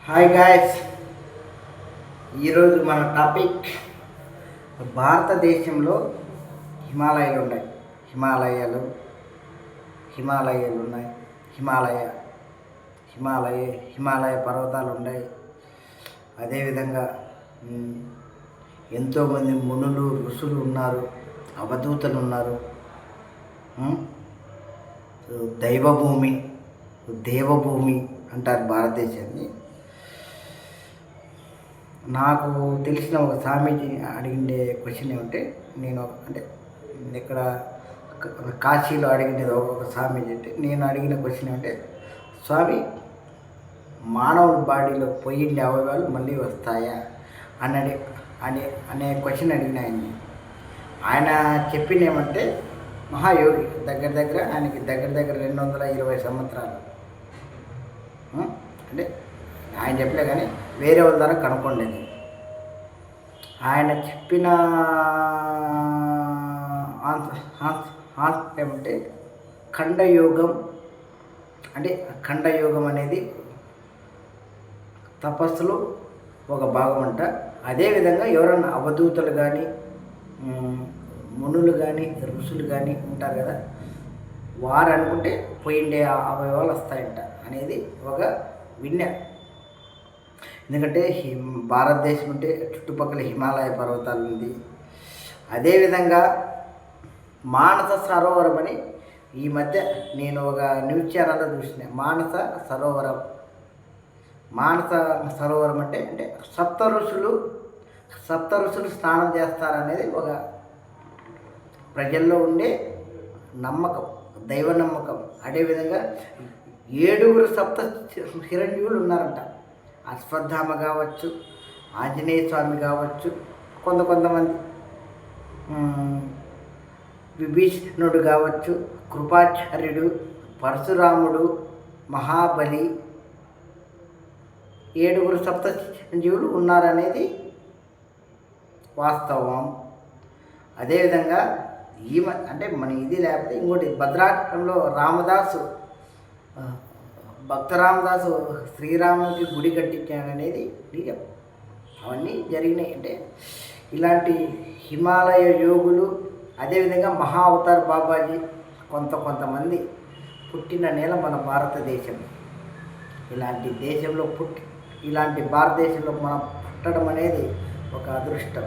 Hi guys, ఈరోజు మన topic భారతదేశంలో హిమాలయాలు ఉన్నాయి. హిమాలయాలు ఉన్నాయి. హిమాలయ పర్వతాలు ఉన్నాయి. అదేవిధంగా ఎంతోమంది మునులు ఋషులు ఉన్నారు, అవధూతలు ఉన్నారు. దేవభూమి అంటారు భారతదేశాన్ని. నాకు తెలిసిన ఒక స్వామీజీ అడిగిండే క్వశ్చన్ ఏమంటే, నేను ఇక్కడ కాశీలో అడిగినది ఒక స్వామీజీ అంటే, నేను అడిగిన క్వశ్చన్ ఏమంటే, స్వామి, మానవుల బాడీలో పోయిండే అవయవాలు మళ్ళీ వస్తాయా అనే క్వశ్చన్ అడిగిన ఆయన్ని. ఆయన చెప్పింది ఏమంటే, మహాయోగి ఆయనకి దగ్గర 220 సంవత్సరాలు. అంటే ఆయన చెప్పలే కానీ వేరే వాళ్ళ ద్వారా కనుక్కోండి. ఆయన చెప్పిన ఏమంటే ఖండయోగం అనేది తపస్సులో ఒక భాగం అంట. అదేవిధంగా ఎవరన్నా అవధూతలు కానీ మునులు కానీ ఋషులు కానీ ఉంటారు కదా, వారు అనుకుంటే పోయిండే అవయవాలు వస్తాయంట అనేది ఒక విన్య. ఎందుకంటే భారతదేశం అంటే చుట్టుపక్కల హిమాలయ పర్వతాలు ఉంది. అదేవిధంగా మానస సరోవరం అని ఈ మధ్య నేను ఒక న్యూస్ ఛానల్లో చూసిన. మానస సరోవరం అంటే సప్త ఋషులు స్నానం చేస్తారనేది ఒక ప్రజల్లో ఉండే నమ్మకం, దైవ నమ్మకం. అదేవిధంగా 7 సప్త చిరంజీవులు ఉన్నారంట. అశ్వత్థామ కావచ్చు, ఆంజనేయ స్వామి కావచ్చు, కొంతమంది విభీషణుడు కావచ్చు, కృపాచార్యుడు, పరశురాముడు, మహాబలి, 7 సప్త చిరంజీవులు ఉన్నారనేది వాస్తవం. అదేవిధంగా మన ఇది లేకపోతే ఇంకోటి, భద్రాచలంలో భక్త రామదాసు శ్రీరాముడికి గుడి కట్టించాడనేది నిజం. అవన్నీ జరిగినాయి. అంటే ఇలాంటి హిమాలయ యోగులు, అదేవిధంగా మహా అవతార్ బాబాజీ, కొంతమంది పుట్టిన నేల మన భారతదేశం. ఇలాంటి భారతదేశంలో మనం పుట్టడం అనేది ఒక అదృష్టం.